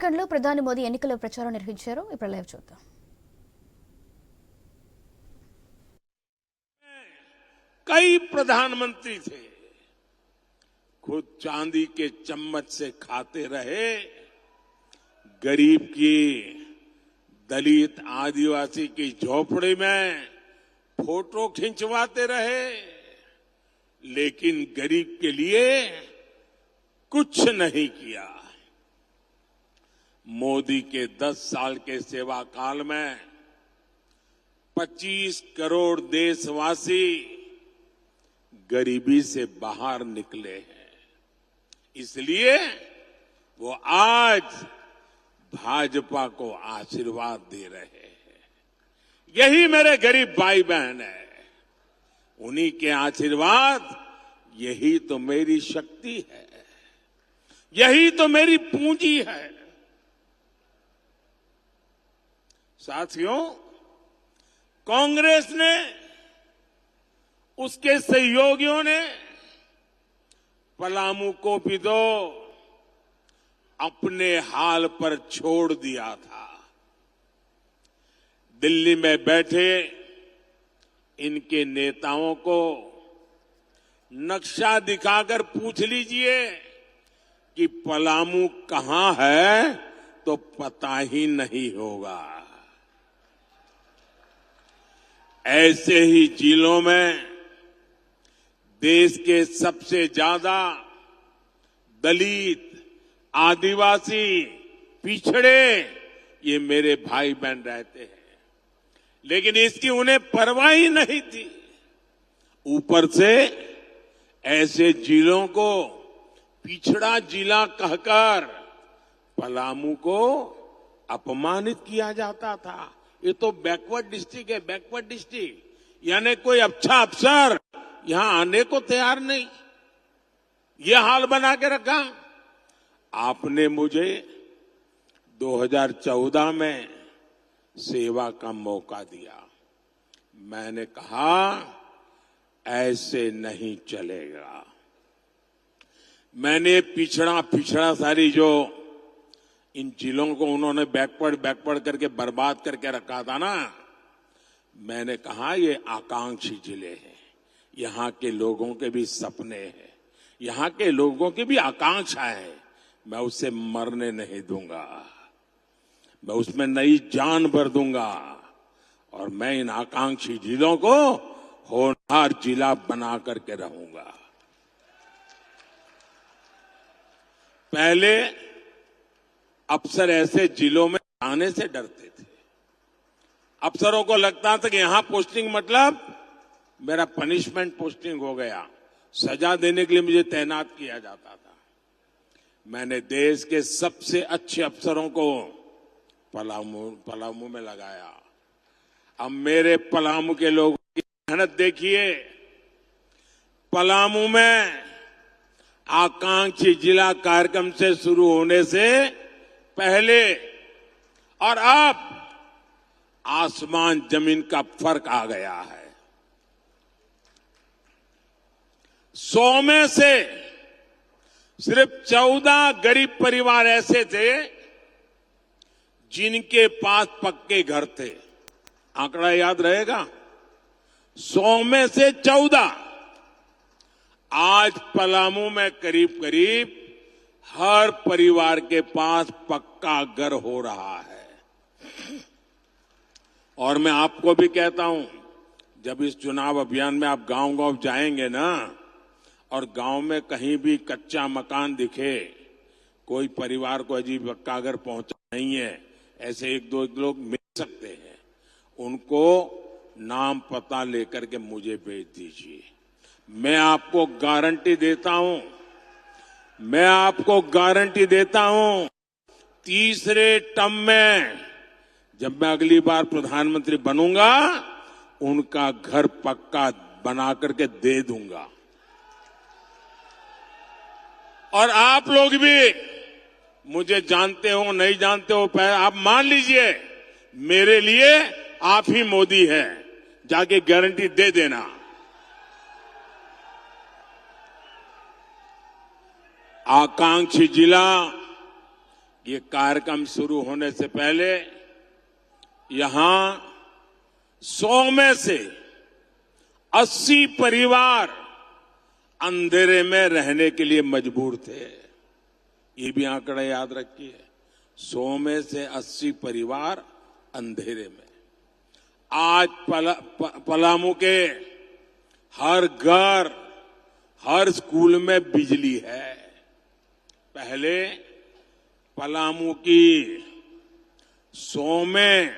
उत्तराखंड प्रधानी मोदी ఎన్నికల ప్రచారం నిర్వహించారు. ఇప్పుడు లైవ్ చూద్దాం. कई प्रधानमंत्री थे, खुद चांदी के चम्मच से खाते रहे, गरीब की, दलित आदिवासी की झोपड़ी में फोटो खिंचवाते रहे, लेकिन गरीब के लिए कुछ नहीं किया। मोदी के 10 साल के सेवा काल में 25 करोड़ देशवासी गरीबी से बाहर निकले हैं। इसलिए वो आज भाजपा को आशीर्वाद दे रहे हैं। यही मेरे गरीब भाई बहन है, उन्हीं के आशीर्वाद, यही तो मेरी शक्ति है, यही तो मेरी पूंजी है। साथियों, कांग्रेस ने, उसके सहयोगियों ने पलामू को भी तो अपने हाल पर छोड़ दिया था। दिल्ली में बैठे इनके नेताओं को नक्शा दिखाकर पूछ लीजिए कि पलामू कहां है तो पता ही नहीं होगा। ऐसे ही जिलों में देश के सबसे ज्यादा दलित, आदिवासी, पिछड़े ये मेरे भाई बहन रहते हैं, लेकिन इसकी उन्हें परवाह ही नहीं थी। ऊपर से ऐसे जिलों को पिछड़ा जिला कहकर पलामू को अपमानित किया जाता था। ये तो बैकवर्ड डिस्ट्रिक्ट है, बैकवर्ड डिस्ट्रिक्ट, यानी कोई अच्छा अफसर यहां आने को तैयार नहीं। ये हाल बना के रखा। आपने मुझे 2014 में सेवा का मौका दिया। मैंने कहा ऐसे नहीं चलेगा। मैंने पिछड़ा सारी जो इन जिलों को उन्होंने बैकवर्ड करके बर्बाद करके रखा था ना, मैंने कहा ये आकांक्षी जिले हैं, यहां के लोगों के भी सपने हैं, यहां के लोगों की भी आकांक्षाएं हैं। मैं उससे मरने नहीं दूंगा, मैं उसमें नई जान भर दूंगा और मैं इन आकांक्षी जिलों को होनहार जिला बना करके रहूंगा। पहले अफसर ऐसे जिलों में आने से डरते थे। अफसरों को लगता था कि यहां पोस्टिंग मतलब मेरा पनिशमेंट पोस्टिंग हो गया, सजा देने के लिए मुझे तैनात किया जाता था। मैंने देश के सबसे अच्छे अफसरों को पलामू में लगाया। अब मेरे पलामू के लोगों की मेहनत देखिए। पलामू में आकांक्षी जिला कार्यक्रम से शुरू होने से पहले और अब आसमान जमीन का फर्क आ गया है। 100 में से सिर्फ 14 गरीब परिवार ऐसे थे जिनके पास पक्के घर थे। आंकड़ा याद रहेगा, 100 में से 14। आज पलामू में करीब करीब हर परिवार के पास पक्का घर हो रहा है। और मैं आपको भी कहता हूं, जब इस चुनाव अभियान में आप गांव-गांव जाएंगे ना, और गांव में कहीं भी कच्चा मकान दिखे, कोई परिवार को अजीब पक्का घर पहुंचा नहीं है, ऐसे एक दो लोग मिल सकते हैं, उनको नाम पता लेकर के मुझे भेज दीजिए। मैं आपको गारंटी देता हूं, मैं आपको गारंटी देता हूं, तीसरे टर्म में जब मैं अगली बार प्रधानमंत्री बनूंगा, उनका घर पक्का बना करके दे दूंगा। और आप लोग भी मुझे जानते हो नहीं जानते हो, आप मान लीजिए मेरे लिए आप ही मोदी हैं, जाके गारंटी दे देना। आकांक्षी जिला ये कार्यक्रम शुरू होने से पहले यहां 100 में से 80 परिवार अंधेरे में रहने के लिए मजबूर थे। ये भी आंकड़ा याद रखिए, 100 में से 80 परिवार अंधेरे में। आज पलामू के हर घर, हर स्कूल में बिजली है। पहले पलामू की 100 में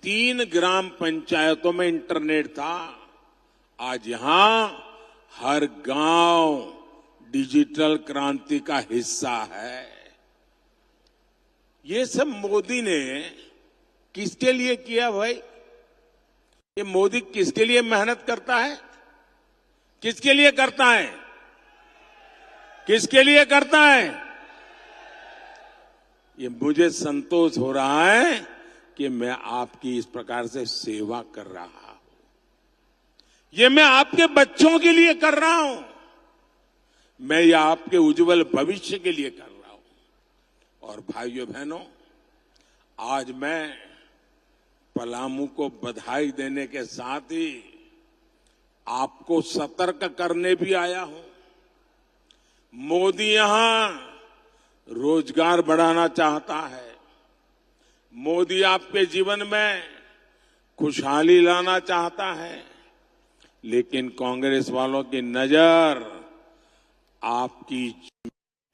3 ग्राम पंचायतों में इंटरनेट था। आज यहां हर गांव डिजिटल क्रांति का हिस्सा है। ये सब मोदी ने किसके लिए किया भाई? ये मोदी किसके लिए मेहनत करता है? किसके लिए करता है? किसके लिए करता है? ये मुझे संतोष हो रहा है कि मैं आपकी इस प्रकार से सेवा कर रहा हूं। ये मैं आपके बच्चों के लिए कर रहा हूं। मैं ये आपके उज्जवल भविष्य के लिए कर रहा हूं। और भाइयों बहनों, आज मैं पलामू को बधाई देने के साथ ही आपको सतर्क करने भी आया हूं। मोदी यहां रोजगार बढ़ाना चाहता है। मोदी आपके जीवन में खुशहाली लाना चाहता है, लेकिन कांग्रेस वालों की नजर आपकी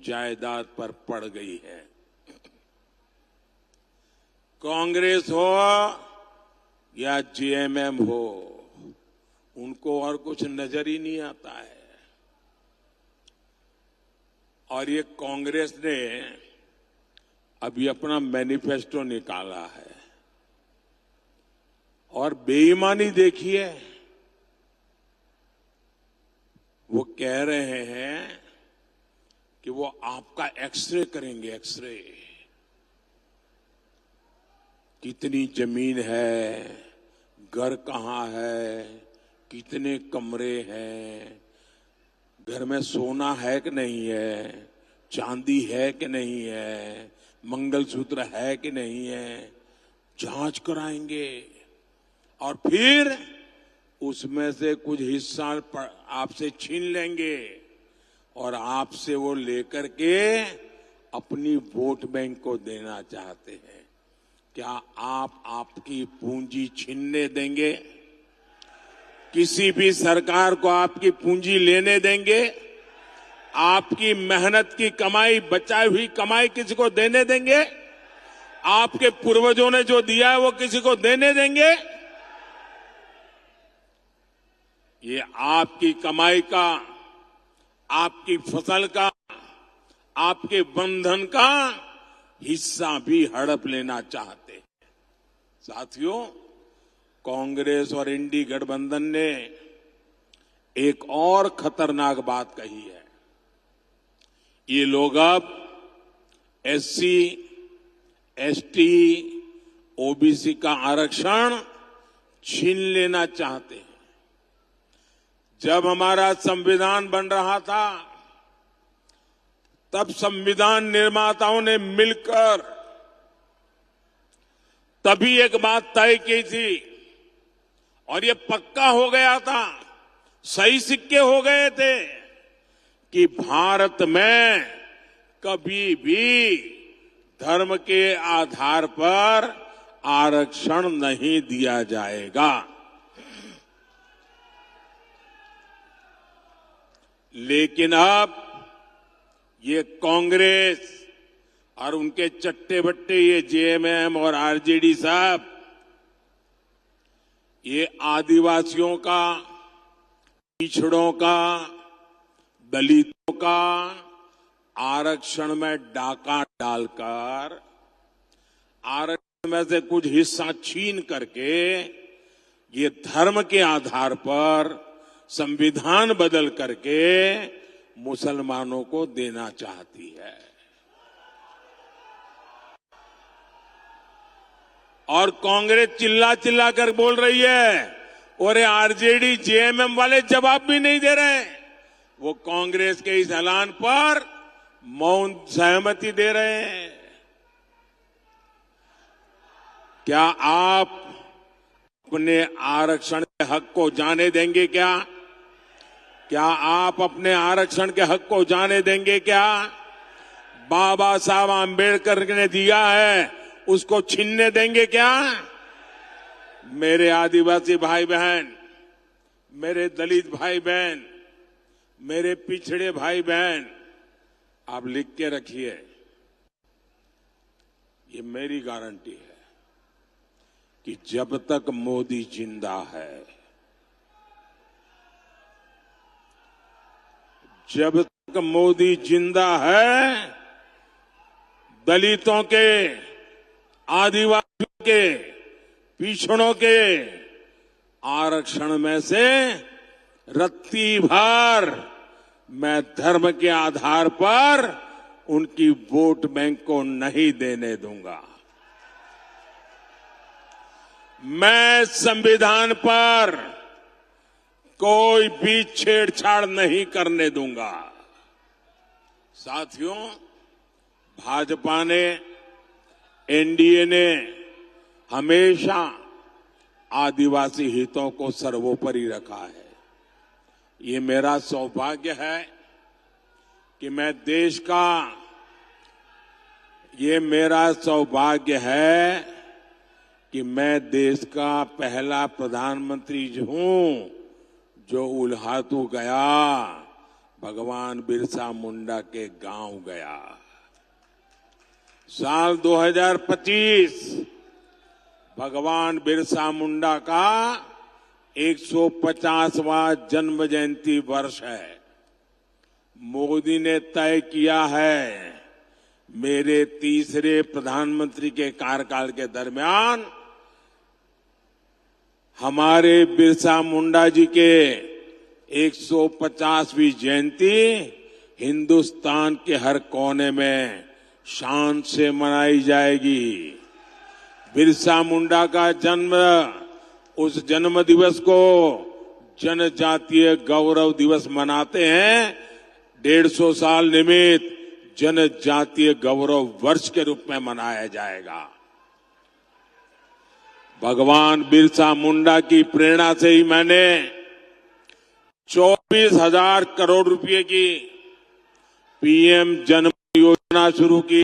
जायदाद पर पड़ गई है। कांग्रेस हो या जेएमएम हो, उनको और कुछ नजर ही नहीं आता है। और ये कांग्रेस ने अभी अपना मैनिफेस्टो निकाला है और बेईमानी देखिए, वो कह रहे हैं कि वो आपका एक्सरे करेंगे। एक्सरे, कितनी जमीन है, घर कहां है, कितने कमरे हैं, घर में सोना है कि नहीं है, चांदी है कि नहीं है, मंगलसूत्र है कि नहीं है, जांच कराएंगे और फिर उसमें से कुछ हिस्सा आपसे छीन लेंगे और आपसे वो लेकर के अपनी वोट बैंक को देना चाहते हैं। क्या आप आपकी पूंजी छीनने देंगे? किसी भी सरकार को आपकी पूंजी लेने देंगे? आपकी मेहनत की कमाई, बचाई हुई कमाई किसी को देने देंगे? आपके पूर्वजों ने जो दिया है वो किसी को देने देंगे? ये आपकी कमाई का, आपकी फसल का, आपके बंधन का हिस्सा भी हड़प लेना चाहते हैं। साथियों, कांग्रेस और इंडी गठबंधन ने एक और खतरनाक बात कही है। ये लोग अब एससी, एसटी, ओबीसी का आरक्षण छीन लेना चाहते हैं। जब हमारा संविधान बन रहा था, तब संविधान निर्माताओं ने मिलकर तभी एक बात तय की थी और ये पक्का हो गया था, सही सिक्के हो गए थे कि भारत में कभी भी धर्म के आधार पर आरक्षण नहीं दिया जाएगा। लेकिन अब ये कांग्रेस और उनके चट्टे बट्टे ये जेएमएम और आरजेडी साहब, ये आदिवासियों का, पिछड़ों का, दलितों का आरक्षण में डाका डालकर, आरक्षण में से कुछ हिस्सा छीन करके ये धर्म के आधार पर संविधान बदल करके मुसलमानों को देना चाहती है। और कांग्रेस चिल्ला चिल्ला कर बोल रही है और आरजेडी जेएमएम वाले जवाब भी नहीं दे रहे हैं। वो कांग्रेस के इस ऐलान पर मौन सहमति दे रहे हैं। क्या आप अपने आरक्षण के हक को जाने देंगे क्या? क्या आप अपने आरक्षण के हक को जाने देंगे क्या? बाबा साहब आंबेडकर ने दिया है, उसको छीनने देंगे क्या? मेरे आदिवासी भाई बहन, मेरे दलित भाई बहन, मेरे पिछड़े भाई बहन, आप लिख के रखिए, ये मेरी गारंटी है कि जब तक मोदी जिंदा है, जब तक मोदी जिंदा है, दलितों के, आदिवासियों के, पिछड़ों के आरक्षण में से रत्ती भर मैं धर्म के आधार पर उनकी वोट बैंक को नहीं देने दूंगा। मैं संविधान पर कोई भी छेड़छाड़ नहीं करने दूंगा। साथियों, भाजपा ने, एनडीए ने हमेशा आदिवासी हितों को सर्वोपरि रखा है। ये मेरा सौभाग्य है कि मैं देश का, ये मेरा सौभाग्य है कि मैं देश का पहला प्रधानमंत्री हूं जो उल्हातू गया, भगवान बिरसा मुंडा के गांव गया। साल 2025 भगवान बिरसा मुंडा का 150वां जन्म जयंती वर्ष है। मोदी ने तय किया है मेरे तीसरे प्रधानमंत्री के कार्यकाल के दरमियान हमारे बिरसा मुंडा जी के 150वीं जयंती हिंदुस्तान के हर कोने में शान से मनाई जाएगी। बिरसा मुंडा का जन्म, उस जन्म दिवस को जनजातीय गौरव दिवस मनाते हैं। 150 साल निमित्त जनजातीय गौरव वर्ष के रूप में मनाया जाएगा। भगवान बिरसा मुंडा की प्रेरणा से ही मैंने 24,000 करोड़ रुपए की पीएम जन योजना शुरू की।